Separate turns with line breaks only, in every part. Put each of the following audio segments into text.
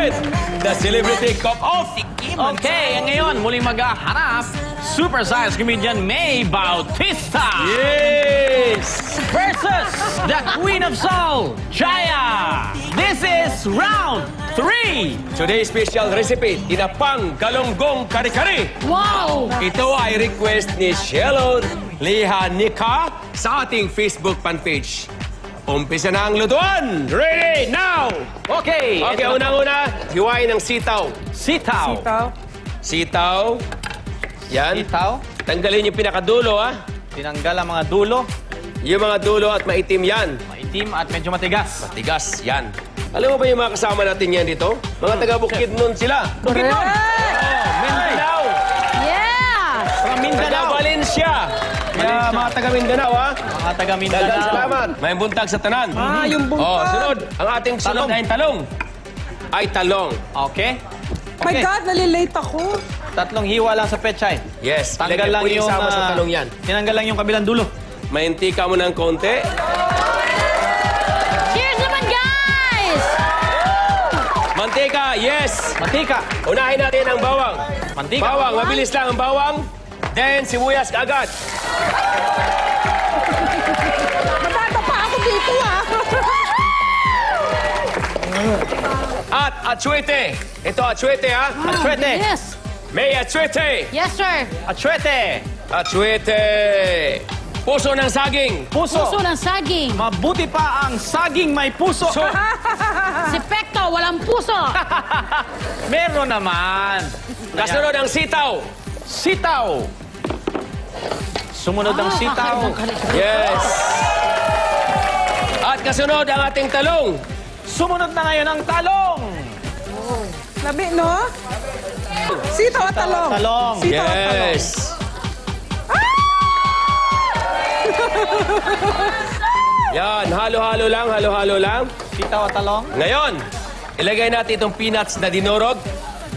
natin, the Celebrity Cook-Off.
Okay, ngayon, muling maghaharap, super-size comedian May Bautista.
Yes!
Versus the Queen of Soul, Jaya. This is round 3.
Today's special recipe, tinapang galonggong kare-kare.
Wow!
Ito ay request ni Shelo Lihanika sa ating Facebook fan page. Umpisa na ang lutuan! Ready, now!
Okay.
Okay, unang-una, hiwain ng sitaw.
Sitaw.
Sitaw. Yan.
Sitaw.
Tanggalin yung pinakadulo, ha?
Tinanggal ang mga dulo.
Yung mga dulo at maitim yan.
Maitim at medyo matigas.
Tigas, yan. Alam mo ba yung mga kasama natin yan dito? Mga taga-Bukidnon sila.
Bukidnon.
Mindanao.
Yeah!
From Mindanao.
Taga-Valencia. Kaya mga taga-Mindanao, ha?
Mga taga
Dagang
Mindanao.
salamat. May buntag sa tanan.
yung buntag.
Oh, sunod. Ang ating sunod
Talong.
ay talong. Ay talong.
Okay.
My God, nalilate ako.
Tatlong hiwa lang sa pechay.
Yes.
Tanggal
Ilagay
lang
po
yung...
sama sa talong yan.
Tinanggal lang yung kabilang dulo.
Maintika mo ng konti.
Cheers naman, guys!
Mantika, yes.
Mantika.
Unahin natin ang bawang.
Mantika.
Bawang, mabilis lang ang bawang. Then, sibuyas kaagad.
Matata pa ako dito, ah.
At atsuete. Ito, atsuete, ha?
Atsuete.
Yes!
May atsuete.
Yes, sir!
Atsuete.
Atsuete. Puso ng saging.
Puso.
Puso ng saging.
Mabuti pa ang saging may puso.
So,
Si Pekto, walang puso.
Meron naman.
kasunod ang sitaw.
Sitaw. Sumunod ang sitaw.
Yes. At kasunod ang ating talong.
Sumunod na ngayon ang talong.
Labi, no? Sitaw at talong.
Talong.
Sitaw at talong.
Yes. Yan, halo-halo lang, halo-halo lang.
Sitaw at talong.
Ngayon, ilagay natin itong peanuts na dinurog.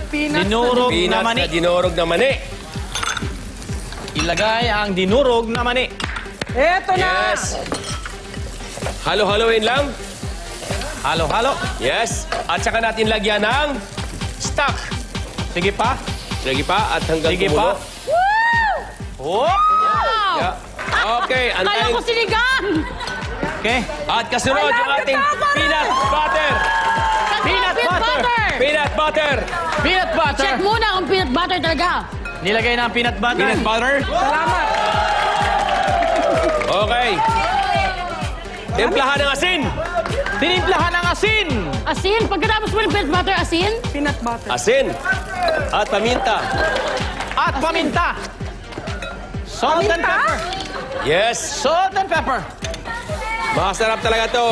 Dinurog na
Peanuts
mani.
na dinurog na mani.
Ilagay ang dinurog na mani.
Eto na.
Yes. Halo-haloin lang.
Halo-halo.
Yes. At saka natin lagyan ng stock.
Sige pa.
Lagi pa at hanggang
Sige
kumulo.
pa. Oh.
Wow!
Yeah. Okay,
Kala
antayin.
ko sinigang!
Okay.
At kasunod yung ating peanut butter.
Peanut butter.
Peanut butter.
Peanut butter.
Check muna kung peanut butter talaga.
Nilagay na ang peanut butter.
Peanut butter.
Salamat.
Okay. Timplahan ng asin.
Tinimplahan ng asin.
Asin? Pagkatapos mo ng peanut butter, asin?
Peanut butter.
Asin. At paminta.
At paminta. Salt and
Paminta?
pepper.
Yes.
Salt and pepper.
Masarap talaga to.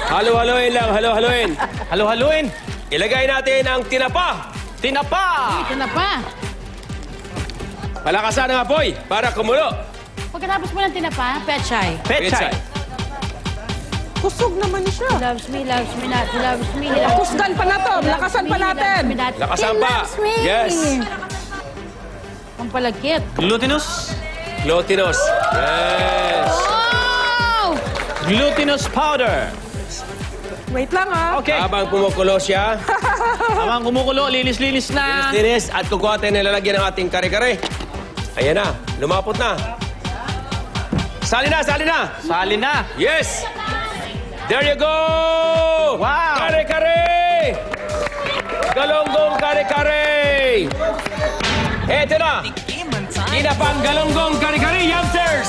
Halo-haloin lang, halo-haloin.
Halo-haluin.
Ilagay natin ang tinapa.
Tinapa.
Ito na pa.
Palakasan ang apoy para kumulo.
Pagkatapos mo ng tinapa, pechay.
Pechay.
Kusog naman siya.
Loves me, loves me not. He loves me.
Kusgan pa na to. Lakasan pa natin.
Lakasan
He
pa.
loves me.
Yes.
Ang palagkit.
Glutinous.
Glutinous. Yes.
Oh!
Glutinous powder.
Wait lang, ah.
Okay.
Habang kumukulo siya,
Habang kumukulo, linis-linis na.
linis at kukuha tayo nilalagyan ng ating kare-kare. Ayan na, lumapot na. Sali na, sali na.
Sali na.
Yes. There you go.
Wow.
Kare-kare. Galonggong kare-kare. Eto na. Tinapang galonggong kare-kare, youngsters.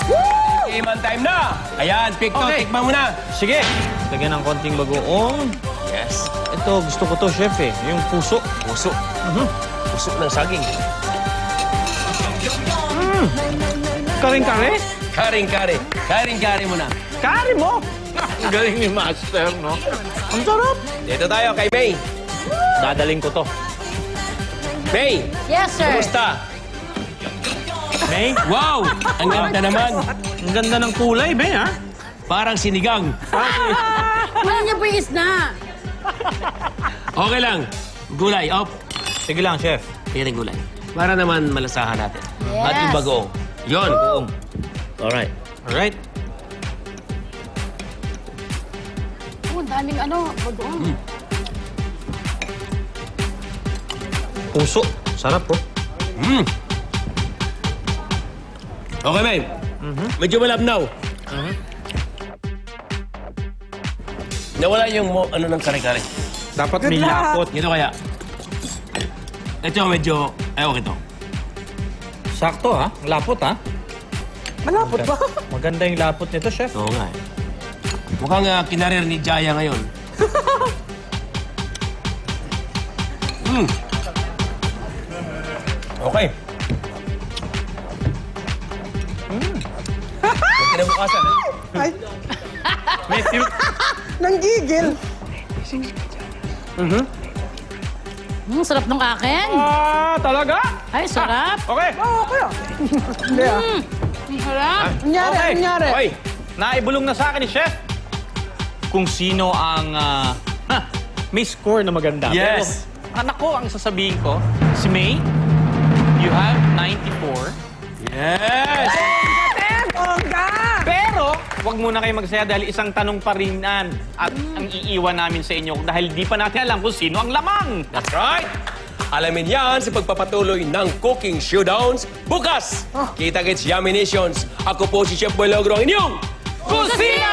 Iman time na. Ayan, Picto,
Okay.
tikman mo na.
Sige. Lagyan ng konting bagoong.
Yes.
Ito, gusto ko to, chef eh. Yung puso.
Puso. Puso ng saging.
Karing-kare?
Karing-kare. Karing-kare mo na.
Kare mo. Ang galing ni Master, no? Ang sarap.
Dito tayo kay May.
Dadaling ko to.
May,
Yes, sir.
kumusta?
May,
Wow! Ang ganda naman.
ang ganda ng kulay, be, ha?
Parang sinigang.
Kunin niyo po yung isda.
Okay lang. Gulay, op.
Sige lang, chef.
Tingnan yung gulay. Para naman malasahan natin.
Yes.
At yung bagoong. Yun. Bagoong. Alright.
Alright.
Oh, ang daming ano, bagoong.
puso. Sarap, oh.
Okay, May. Medyo malabnaw. Nawala yung ano ng kare-kare.
Dapat
Good
may
luck.
lapot.
Ito kaya. Ito medyo... Ewan ito.
Sakto, ha? Lapot, ha?
Malapot ba?
Maganda yung lapot nito, chef.
Oo nga eh. Mukhang kinarir ni Jaya ngayon. Okay. May kinabukasan eh.
Ay,
Matthew.
nanggigil.
Sarap ng akin.
Talaga?
Ay, sarap.
Okay.
Oo, kaya. Hindi ah.
Ang sarap.
Anyari, anyari.
Okay.
Naibulong na sa akin ni Chef kung sino ang may score na maganda.
Yes.
Pero, anak ko, ang sasabihin ko, si May, you have 94.
Yes!
Bongga!
Pero, wag muna kayo magsaya dahil isang tanong pa rin yan at ang iiwan namin sa inyo dahil di pa natin alam kung sino ang lamang.
That's right! Alamin yan sa pagpapatuloy ng Cooking Showdowns bukas! Kita-kits Yummy Nations! Ako po si Chef Boy Logro, ang inyong
Kusina!